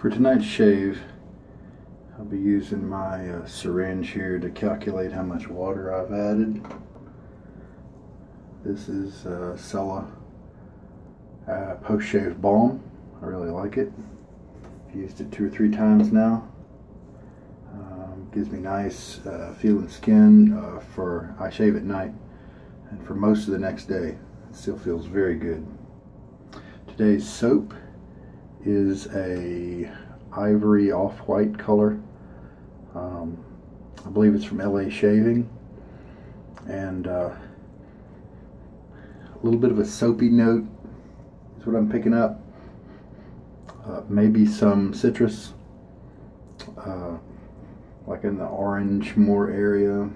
For tonight's shave, I'll be using my syringe here to calculate how much water I've added. This is Sella post-shave balm. I really like it. I've used it 2 or 3 times now. Gives me nice feeling skin for I shave at night, and for most of the next day it still feels very good. Today's soap is a ivory off-white color. I believe it's from LA Shaving, and a little bit of a soapy note is what I'm picking up. Maybe some citrus, like in the orange more area,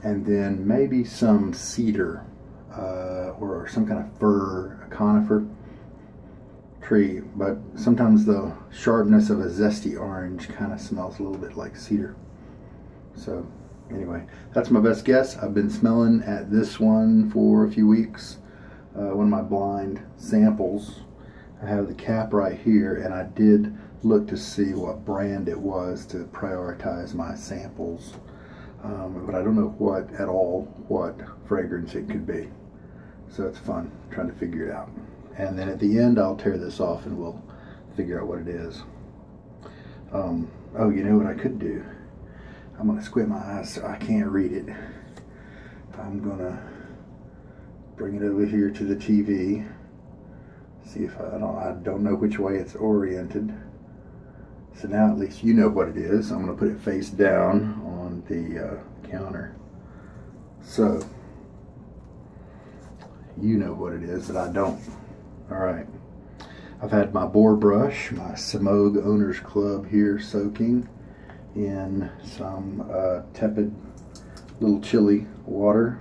and then maybe some cedar or some kind of fir, a conifer tree, but sometimes the sharpness of a zesty orange kind of smells a little bit like cedar. So anyway, that's my best guess. I've been smelling at this one for a few weeks. One of my blind samples, I have the cap right here, and I did look to see what brand it was to prioritize my samples, but I don't know what fragrance it could be. So it's fun trying to figure it out. And then at the end, I'll tear this off and we'll figure out what it is. Oh, you know what I could do? I'm gonna squint my eyes so I can't read it. I'm gonna bring it over here to the TV. See if I don't know which way it's oriented. So now at least you know what it is. I'm gonna put it face down on the counter. So you know what it is that I don't. Alright, I've had my Boar brush, my Semogue Owners Club here, soaking in some tepid, little chilly water.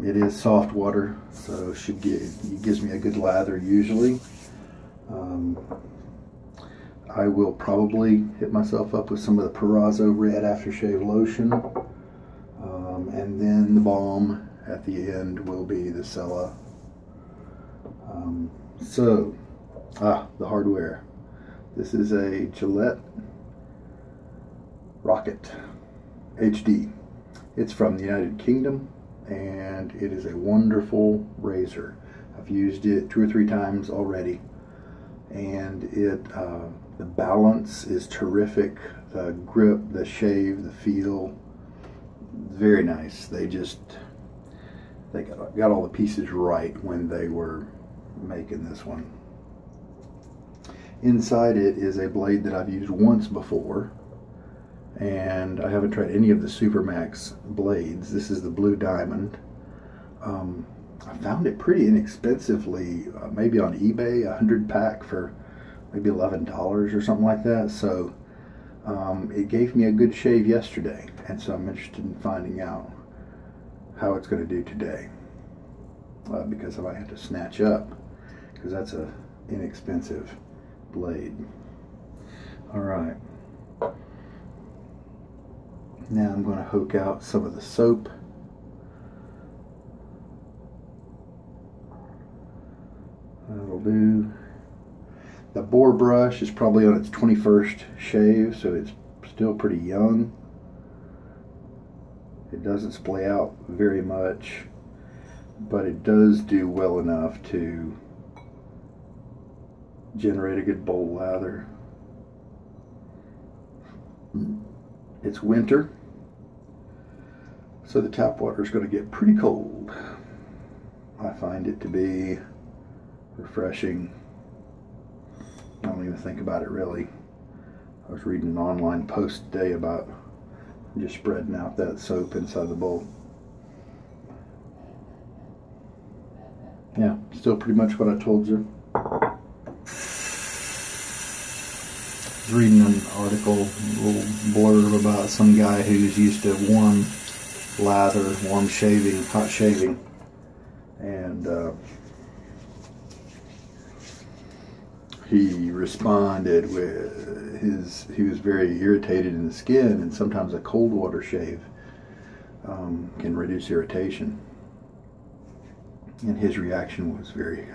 It is soft water, so it gives me a good lather usually. I will probably hit myself up with some of the Perazzo Red Aftershave Lotion, and then the balm at the end will be the Sella. The hardware. This is a Gillette Rocket HD. It's from the United Kingdom, and it is a wonderful razor. I've used it 2 or 3 times already, and the balance is terrific. The grip, the shave, the feel, very nice. They got all the pieces right when they were making this one. Inside it is a blade that I've used once before, and I haven't tried any of the Supermax blades. This is the Blue Diamond. I found it pretty inexpensively, maybe on eBay, 100 pack for maybe $11 or something like that. So it gave me a good shave yesterday, and so I'm interested in finding out how it's going to do today, because I might have to snatch up, because that's a inexpensive blade. Alright, now I'm going to hook out some of the soap. That'll do. The Boar brush is probably on its 21st shave, so it's still pretty young. It doesn't splay out very much, but it does do well enough to generate a good bowl lather. It's winter, so the tap water is going to get pretty cold. I find it to be refreshing. I don't even think about it really. I was reading an online post today about just spreading out that soap inside the bowl. Yeah, still pretty much what I told you. I was reading an article, a little blurb about some guy who's used to warm lather, warm shaving, hot shaving, and he responded with he was very irritated in the skin, and sometimes a cold water shave can reduce irritation. And his reaction was very,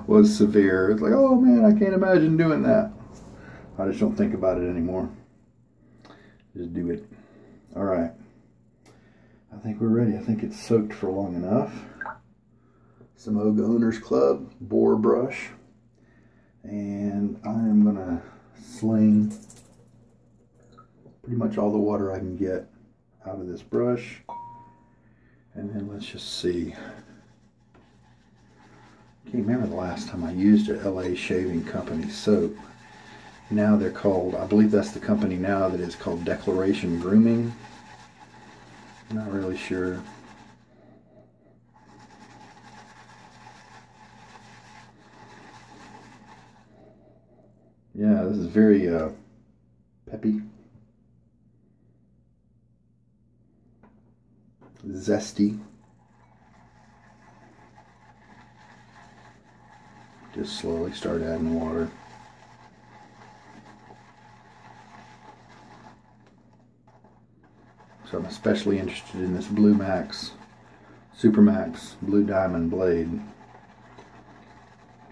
was severe. It's like, oh man, I can't imagine doing that. I just don't think about it anymore. Just do it. All right. I think we're ready. I think it's soaked for long enough. Semogue Owners Club Boar brush. And I am going to sling pretty much all the water I can get out of this brush. And then let's just see. I can't remember the last time I used a LA Shaving Company soap. Now they're called, I believe that's the company now that is called Declaration Grooming. I'm not really sure. Yeah, this is very peppy. Zesty. Just slowly start adding water. So I'm especially interested in this Blue Max, Super Max Blue Diamond blade.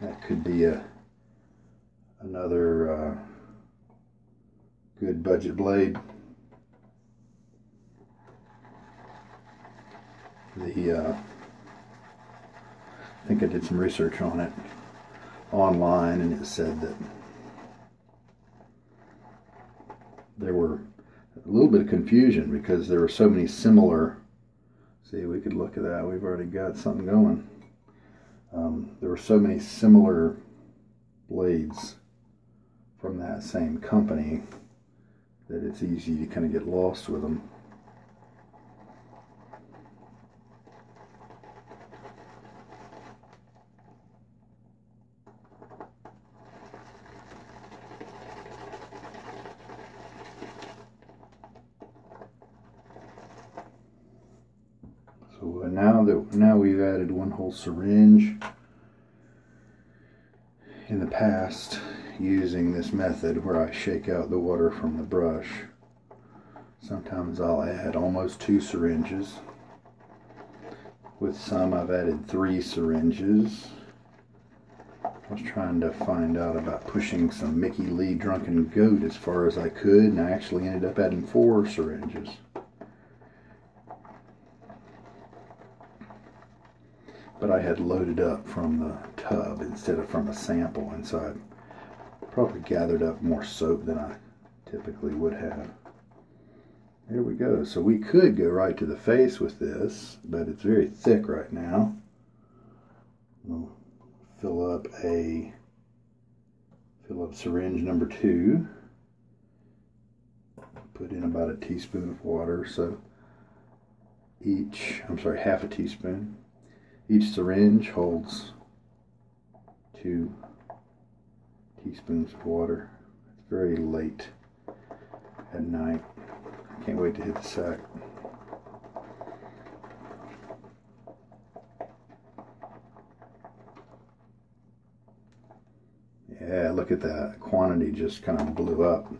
That could be another good budget blade. I think I did some research on it online, and it said that there were a little bit of confusion because there were so many similar. See, we could look at that. We've already got something going. There were so many similar blades from that same company that it's easy to kind of get lost with them. So now we've added one whole syringe. In the past, using this method where I shake out the water from the brush, sometimes I'll add almost 2 syringes. With some I've added 3 syringes. I was trying to find out about pushing some Mickey Lee Drunken Goat as far as I could, and I actually ended up adding 4 syringes. But I had loaded up from the tub instead of from a sample, and so I probably gathered up more soap than I typically would have. There we go. So we could go right to the face with this, but it's very thick right now. We'll fill up syringe number 2. Put in about a teaspoon of water. So half a teaspoon. Each syringe holds 2 teaspoons of water. It's very late at night. I can't wait to hit the sack. Yeah, look at that. Quantity just kind of blew up.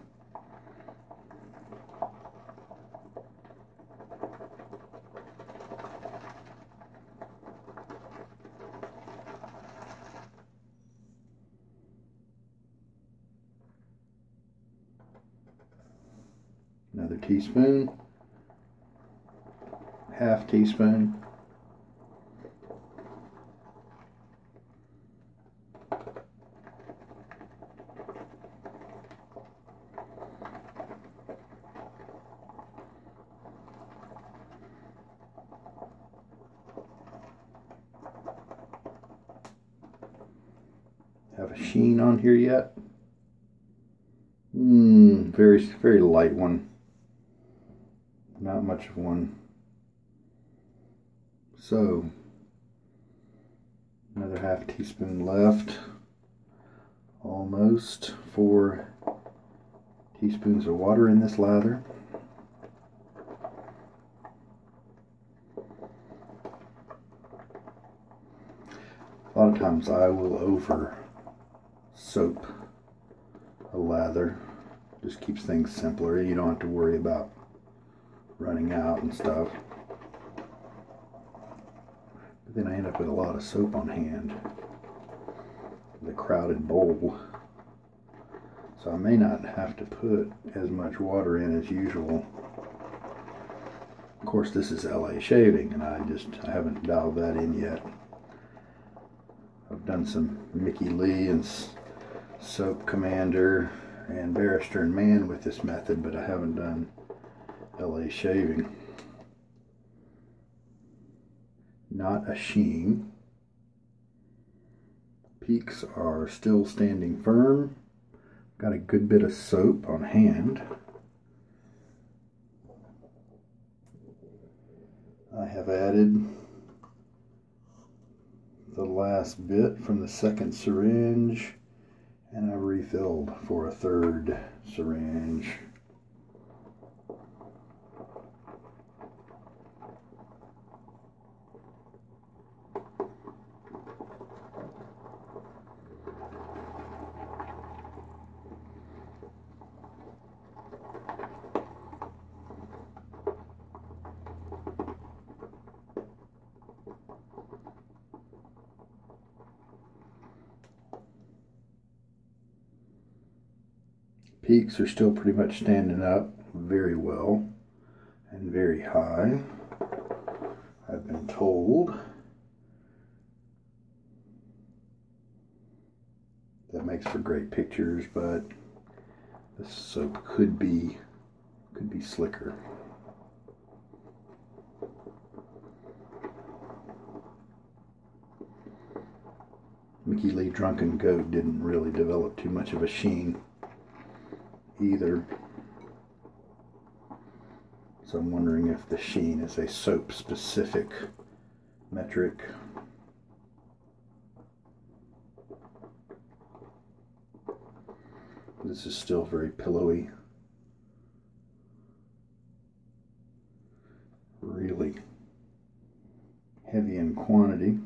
Another teaspoon, half teaspoon, have a sheen on here yet? Very, very light one. Not much of one. So another half teaspoon left. Almost 4 teaspoons of water in this lather. A lot of times I will over soap a lather. Just keeps things simpler. You don't have to worry about running out and stuff. Then I end up with a lot of soap on hand, the crowded bowl. So I may not have to put as much water in as usual. Of course, this is LA shaving, and I haven't dialed that in yet. I've done some Mickey Lee and Soap Commander and Barrister and Man with this method, but I haven't done LA shaving. Not a sheen. Peaks are still standing firm. Got a good bit of soap on hand. I have added the last bit from the second syringe, and I refilled for a third syringe. Peaks are still pretty much standing up very well and very high, I've been told. That makes for great pictures, but the soap could be slicker. Mickey Lee Drunken Goat didn't really develop too much of a sheen either. So I'm wondering if the sheen is a soap specific metric. This is still very pillowy. Really heavy in quantity.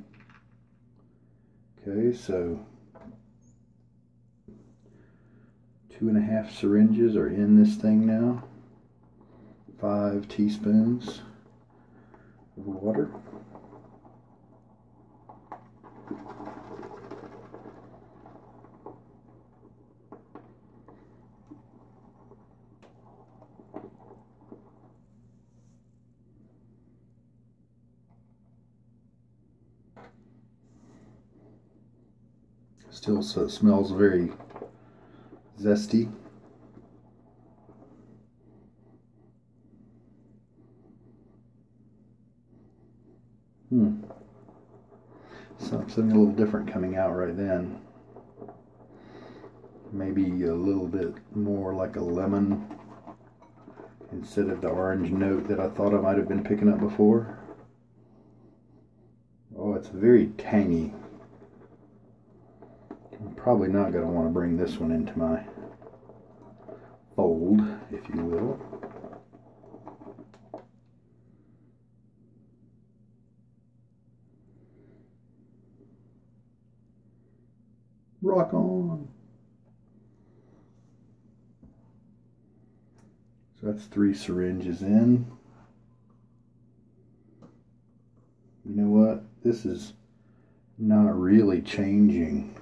Okay, so 2.5 syringes are in this thing now. 5 teaspoons of water. Still smells very zesty. Something a little different coming out right then. Maybe a little bit more like a lemon instead of the orange note that I thought I might have been picking up before. Oh, it's very tangy. I'm probably not going to want to bring this one into my fold, if you will. Rock on! So that's 3 syringes in. You know what? This is not really changing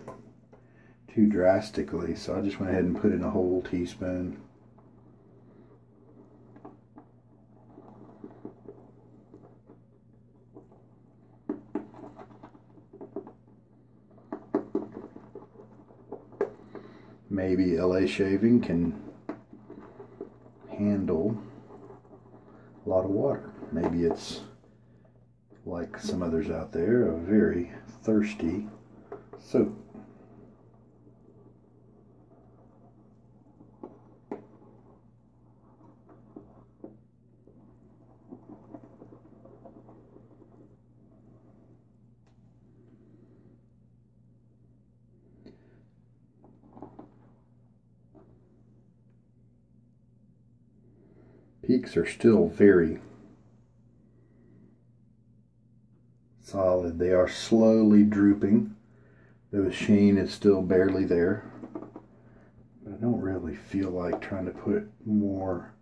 too drastically, so I just went ahead and put in a whole teaspoon. Maybe LA shaving can handle a lot of water. Maybe it's like some others out there, a very thirsty soap. Peaks are still very solid. They are slowly drooping. The sheen is still barely there. But I don't really feel like trying to put more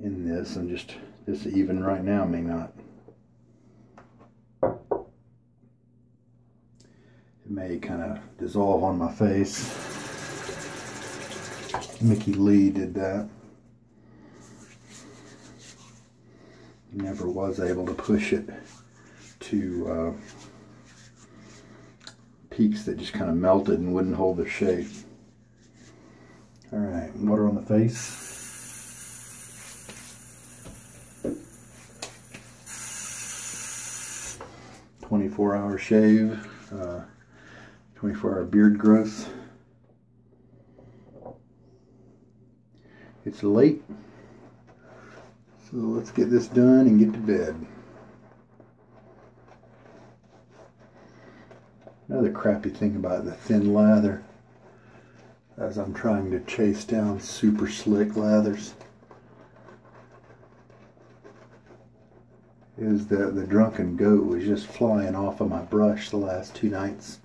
in this. And just this even right now may not It may kind of dissolve on my face. Mickey Lee did that. Never was able to push it to peaks that just kind of melted and wouldn't hold their shape. Alright, water on the face. "24-hour shave, 24-hour beard growth." It's late, so let's get this done and get to bed. Another crappy thing about the thin lather, as I'm trying to chase down super slick lathers, is that the drunken goat was just flying off of my brush the last 2 nights.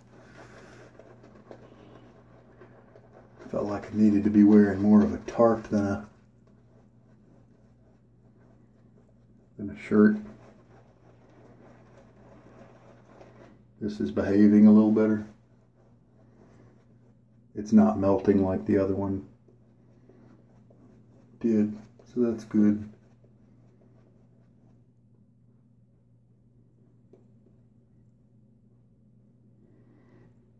Felt like I needed to be wearing more of a tarp than a shirt. This is behaving a little better. It's not melting like the other one did, so that's good.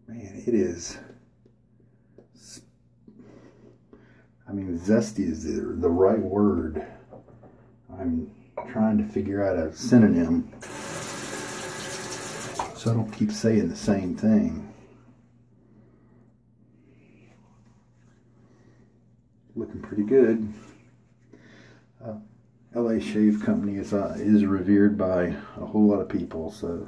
Man, it is, I mean, zesty is the right word. I'm trying to figure out a synonym so I don't keep saying the same thing. Looking pretty good. LA Shave Company is revered by a whole lot of people, so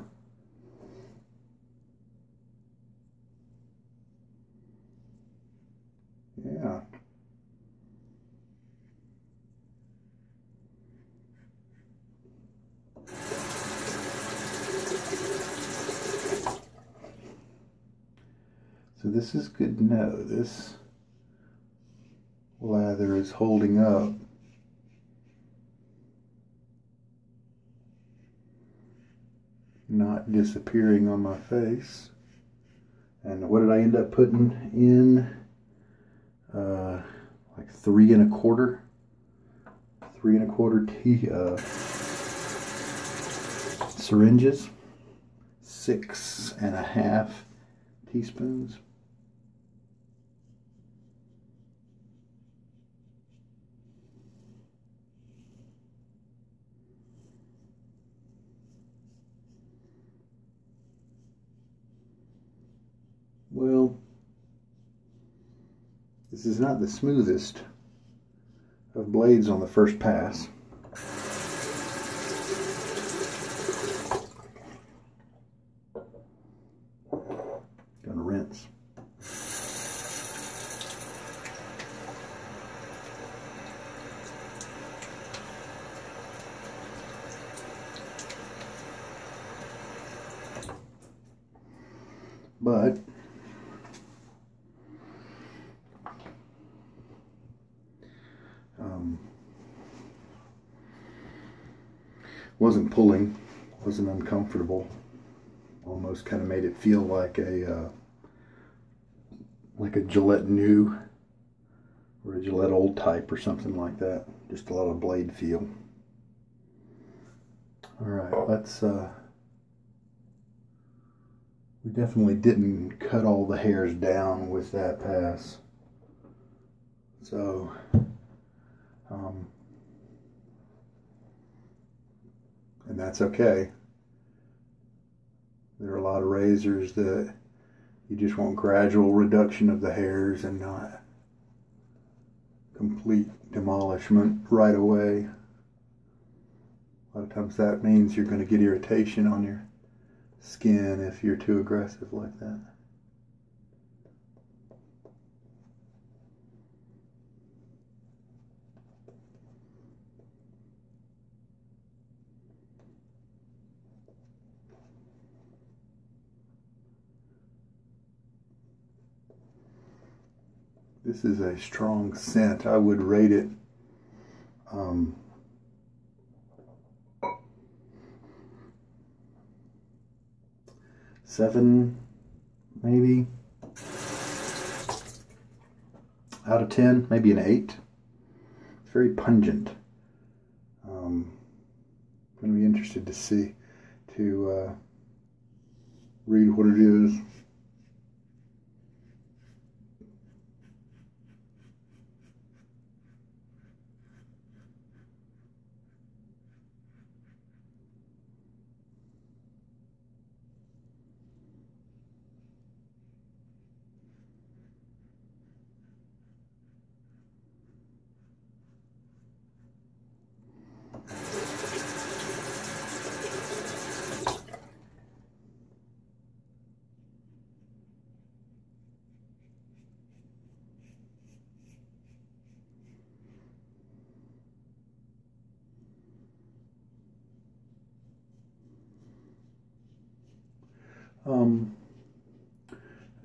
yeah. So this is good to know. This lather is holding up. Not disappearing on my face. And what did I end up putting in? Like 3 1/4 syringes, 6 1/2 teaspoons. Well, this is not the smoothest of blades on the first pass. Gonna rinse. But wasn't pulling, wasn't uncomfortable. Almost kind of made it feel like a Gillette New or a Gillette Old Type or something like that. Just a lot of blade feel. All right, let's. We definitely didn't cut all the hairs down with that pass, so. And that's okay. There are a lot of razors that you just want gradual reduction of the hairs and not complete demolishment right away. A lot of times that means you're going to get irritation on your skin if you're too aggressive like that. This is a strong scent. I would rate it 7 maybe. Out of 10, maybe an 8. It's very pungent. I'm going to be interested to see, to read what it is.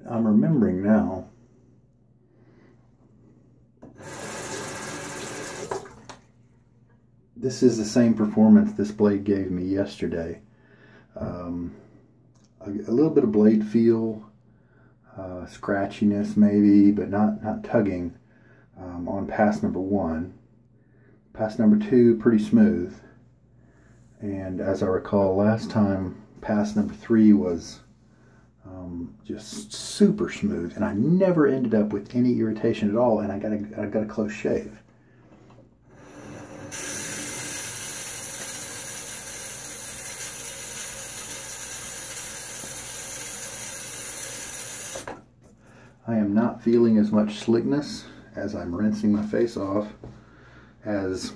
I'm remembering now. This is the same performance this blade gave me yesterday. A little bit of blade feel, scratchiness maybe, but not tugging on pass number 1. Pass number 2, pretty smooth. And as I recall last time, pass number 3 was just super smooth, and I never ended up with any irritation at all, and I got a close shave. I am not feeling as much slickness as I'm rinsing my face off as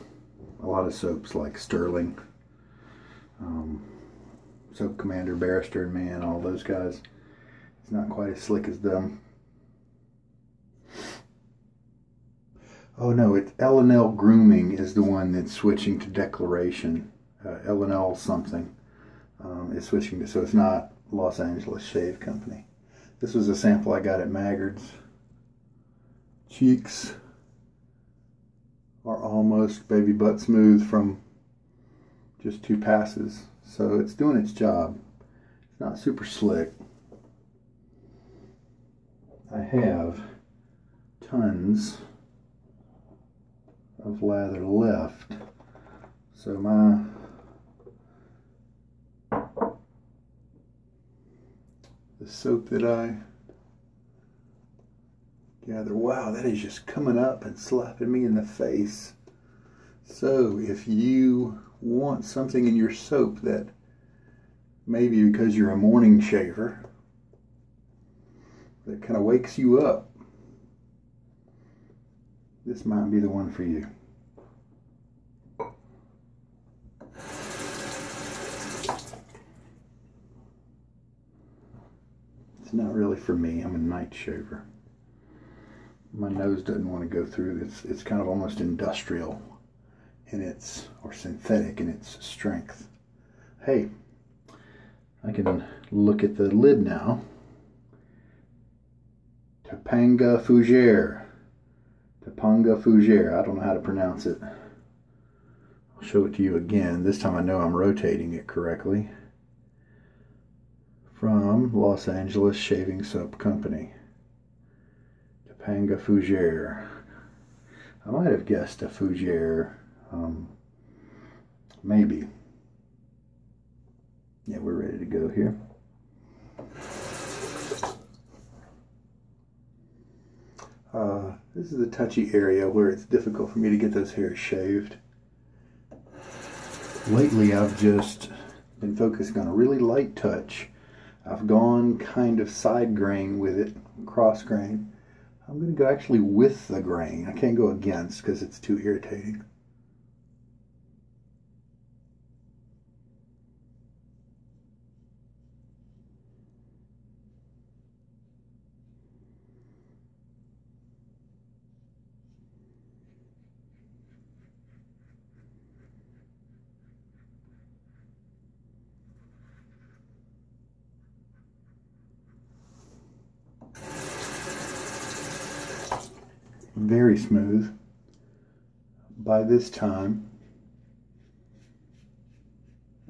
a lot of soaps like Sterling, Soap Commander, Barrister and Man, all those guys. It's not quite as slick as them. Oh no, it's L&L Grooming is the one that's switching to Declaration. L&L something is switching to, so it's not Los Angeles Shave Company. This was a sample I got at Maggard's. Cheeks are almost baby butt smooth from just 2 passes. So it's doing its job. It's not super slick. I have tons of lather left. So the soap that I gather, wow, that is just coming up and slapping me in the face. So if you want something in your soap that maybe because you're a morning shaver that kind of wakes you up, this might be the one for you. It's not really for me. I'm a night shaver. My nose doesn't want to go through this. It's kind of almost industrial in its, or synthetic in its strength. Hey, I can look at the lid now. Topanga Fougere. Topanga Fougere. I don't know how to pronounce it. I'll show it to you again. This time I know I'm rotating it correctly. From Los Angeles Shaving Soap Company. Topanga Fougere. I might have guessed a Fougere. Maybe. Yeah, we're ready to go here. This is a touchy area where it's difficult for me to get those hairs shaved. Lately I've just been focusing on a really light touch. I've gone kind of side grain with it, cross grain. I'm going to go actually with the grain. I can't go against because it's too irritating. Very smooth. By this time,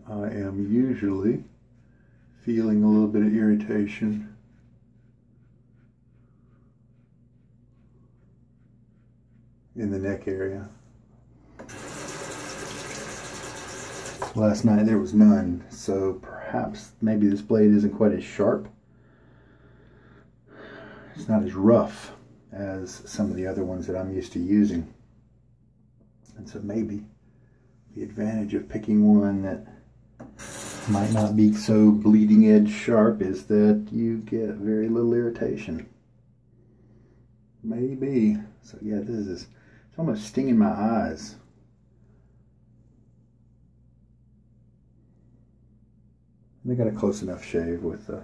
I am usually feeling a little bit of irritation in the neck area. Last night there was none, so perhaps maybe this blade isn't quite as sharp. It's not as rough as some of the other ones that I'm used to using. And so maybe the advantage of picking one that might not be so bleeding edge sharp is that you get very little irritation. Maybe. So yeah, it's almost stinging my eyes. They got a close enough shave with the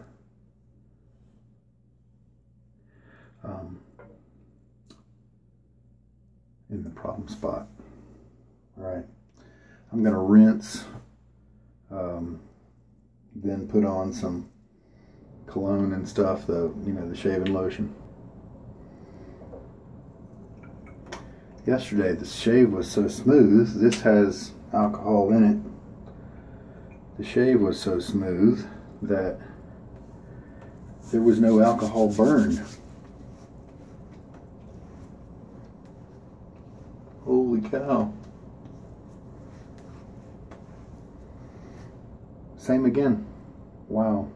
in the problem spot. All right, I'm gonna rinse, then put on some cologne and stuff, the shaving lotion. Yesterday the shave was so smooth. This has alcohol in it. The shave was so smooth that there was no alcohol burn. Holy cow. Same again. Wow.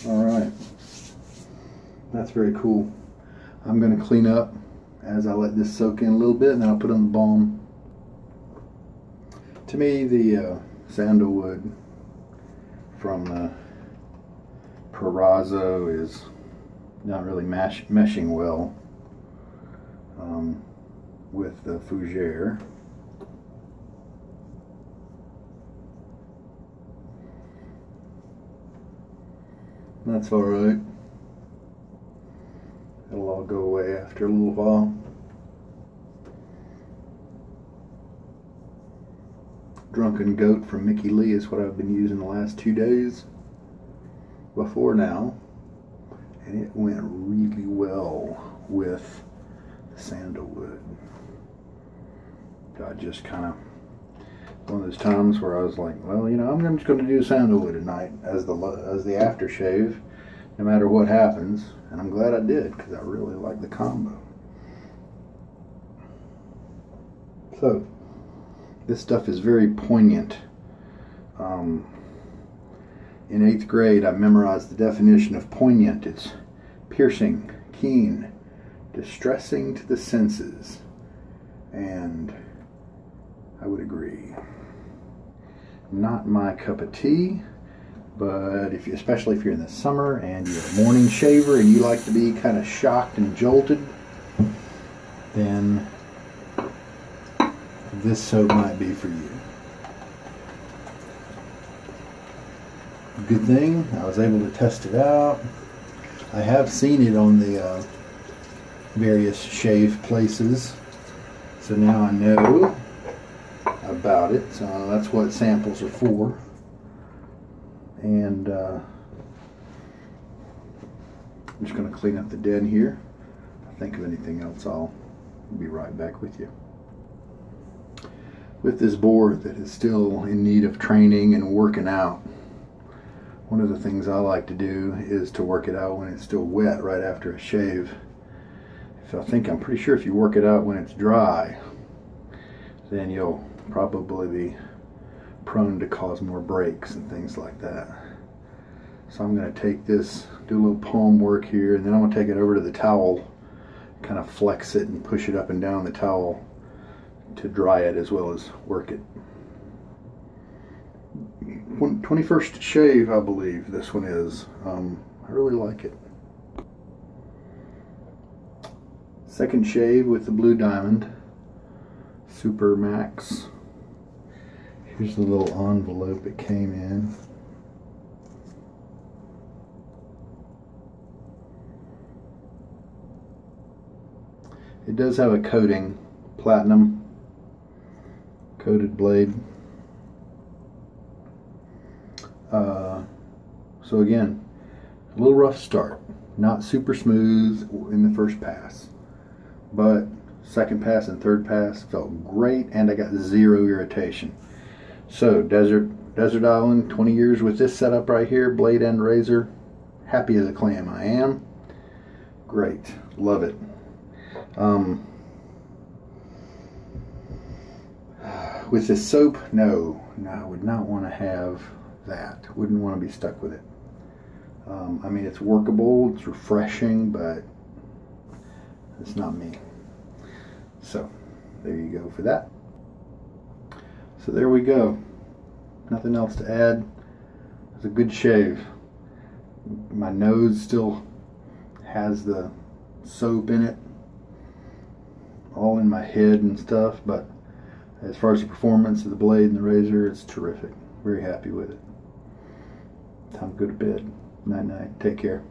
All right. That's very cool. I'm going to clean up as I let this soak in a little bit, and then I'll put on the balm. To me, the sandalwood from Perazzo is not really meshing well with the Fougere. That's all right. It'll all go away after a little while. Drunken Goat from Mickey Lee is what I've been using the last 2 days before now, and it went really well with the sandalwood. I just kind of, one of those times where I was like, well, I'm just going to do sandalwood tonight as the aftershave, no matter what happens, and I'm glad I did because I really like the combo. So this stuff is very poignant. In 8th grade, I memorized the definition of poignant. It's piercing, keen, distressing to the senses, and I would agree. Not my cup of tea, but especially if you're in the summer and you're a morning shaver and you like to be kind of shocked and jolted, then this soap might be for you. Good thing I was able to test it out. I have seen it on the various shave places, so now I know about it. So that's what samples are for. And I'm just going to clean up the den here. If I think of anything else, I'll be right back with you. With this boar that is still in need of training and working out, one of the things I like to do is to work it out when it's still wet right after a shave. I'm pretty sure if you work it out when it's dry, then you'll probably be prone to cause more breaks and things like that. So I'm going to take this, do a little palm work here, and then I'm going to take it over to the towel, kind of flex it and push it up and down the towel to dry it as well as work it. 21st shave, I believe this one is. I really like it. Second shave with the Blue Diamond Super Max. Here's the little envelope it came in. It does have a coating, platinum coated blade. So again, a little rough start, not super smooth in the first pass, but second pass and third pass felt great, and I got zero irritation. So Desert Island, 20 years with this setup right here, blade and razor, happy as a clam I am. Great. Love it. With this soap, no, I would not want to have that. Wouldn't want to be stuck with it. I mean, it's workable, it's refreshing, but it's not me. So, there you go for that. So there we go. Nothing else to add. It's a good shave. My nose still has the soap in it, all in my head and stuff, but as far as the performance of the blade and the razor, it's terrific. Very happy with it. Time to go to bed. Night night. Take care.